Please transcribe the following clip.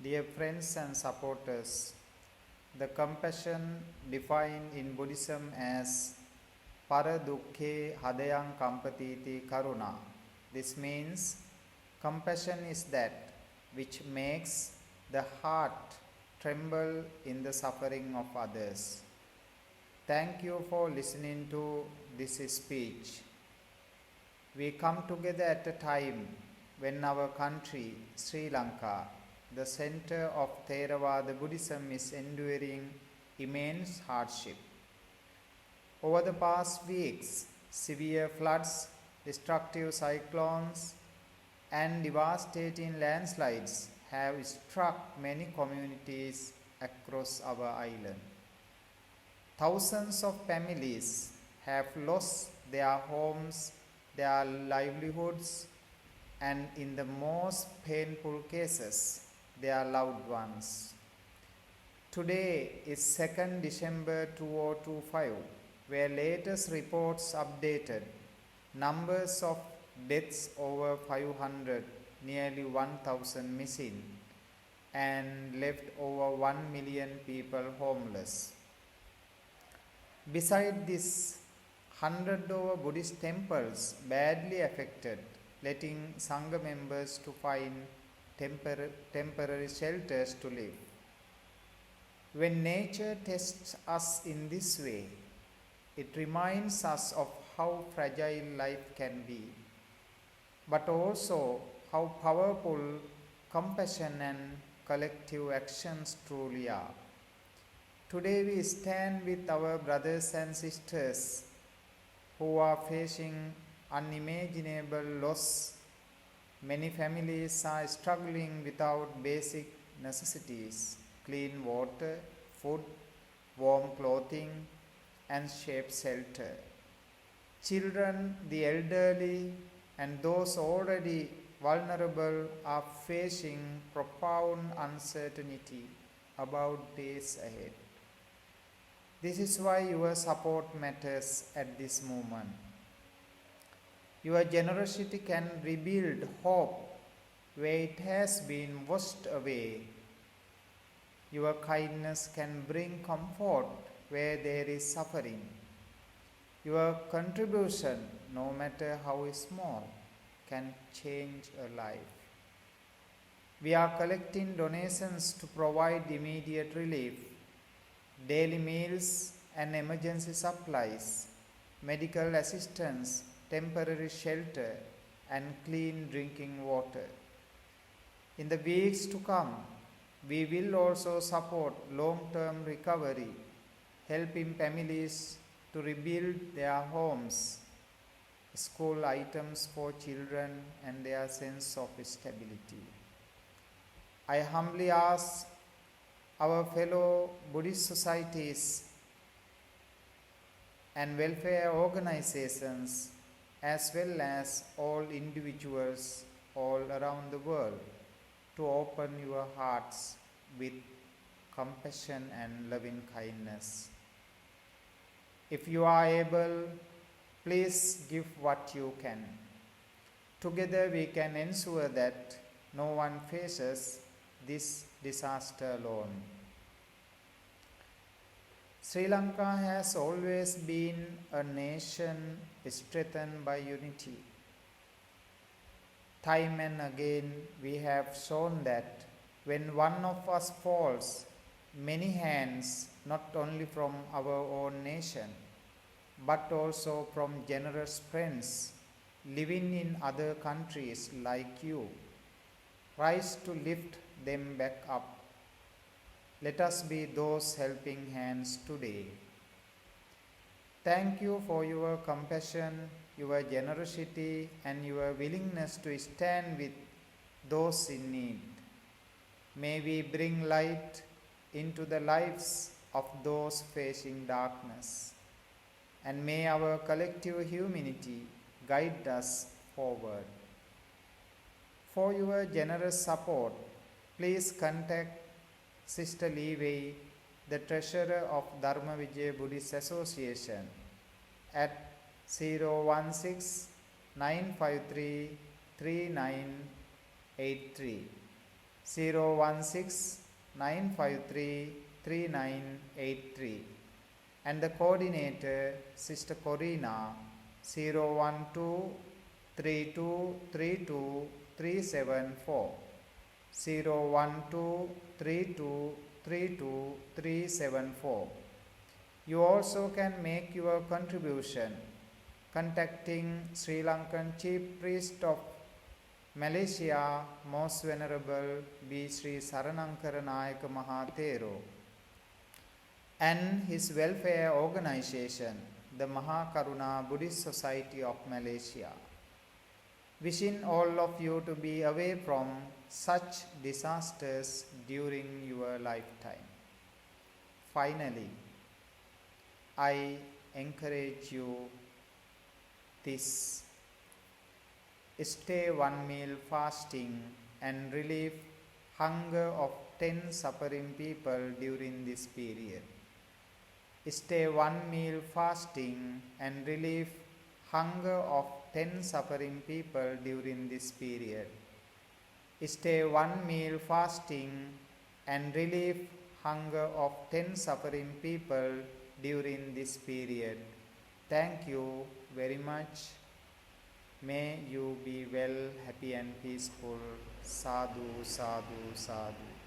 Dear friends and supporters, the compassion defined in Buddhism as para dukkhe hadayang kampatiti karuna. This means compassion is that which makes the heart tremble in the suffering of others. Thank you for listening to this speech. We come together at a time when our country, Sri Lanka, the center of Theravada Buddhism, is enduring immense hardship. Over the past weeks, severe floods, destructive cyclones, and devastating landslides have struck many communities across our island. Thousands of families have lost their homes, their livelihoods, and in the most painful cases, their loved ones. Today is 2nd December 2025, where latest reports updated numbers of deaths over 500, nearly 1,000 missing, and left over 1 million people homeless. Besides this, 100 over Buddhist temples badly affected, letting Sangha members to find temporary shelters to live. When nature tests us in this way, it reminds us of how fragile life can be, but also how powerful compassion and collective actions truly are. Today we stand with our brothers and sisters who are facing unimaginable loss. Many families are struggling without basic necessities, clean water, food, warm clothing, and safe shelter. Children, the elderly, and those already vulnerable are facing profound uncertainty about days ahead. This is why your support matters at this moment. Your generosity can rebuild hope where it has been washed away. Your kindness can bring comfort where there is suffering. Your contribution, no matter how small, can change a life. We are collecting donations to provide immediate relief, daily meals and emergency supplies, medical assistance, temporary shelter, and clean drinking water. In the weeks to come, we will also support long-term recovery, helping families to rebuild their homes, school items for children, and their sense of stability. I humbly ask our fellow Buddhist societies and welfare organizations, as well as all individuals all around the world, to open your hearts with compassion and loving kindness. If you are able, please give what you can. Together we can ensure that no one faces this disaster alone. Sri Lanka has always been a nation strengthened by unity. Time and again we have shown that when one of us falls, many hands, not only from our own nation, but also from generous friends living in other countries like you, rise to lift them back up. Let us be those helping hands today. Thank you for your compassion, your generosity, and your willingness to stand with those in need. May we bring light into the lives of those facing darkness, and may our collective humanity guide us forward. For your generous support, please contact Sister Lee Wei, the Treasurer of Dharma Vijaya Buddhist Association, at 016-953-3983. 016-953-3983 and the coordinator Sister Corina 012-3232-374 012-3232-374. You also can make your contribution contacting Sri Lankan Chief Priest of Malaysia, Most Venerable B. Sri Saranankara Nayaka Mahathero, and his welfare organization, the Mahakaruna Buddhist Society of Malaysia. Wishing all of you to be away from such disasters during your lifetime. Finally, I encourage you this: stay one meal fasting and relieve hunger of 10 suffering people during this period. Stay one meal fasting and relieve hunger of 10 suffering people during this period. Stay one meal fasting and relieve hunger of 10 suffering people during this period. Thank you very much. May you be well, happy and peaceful. Sadhu, sadhu, sadhu.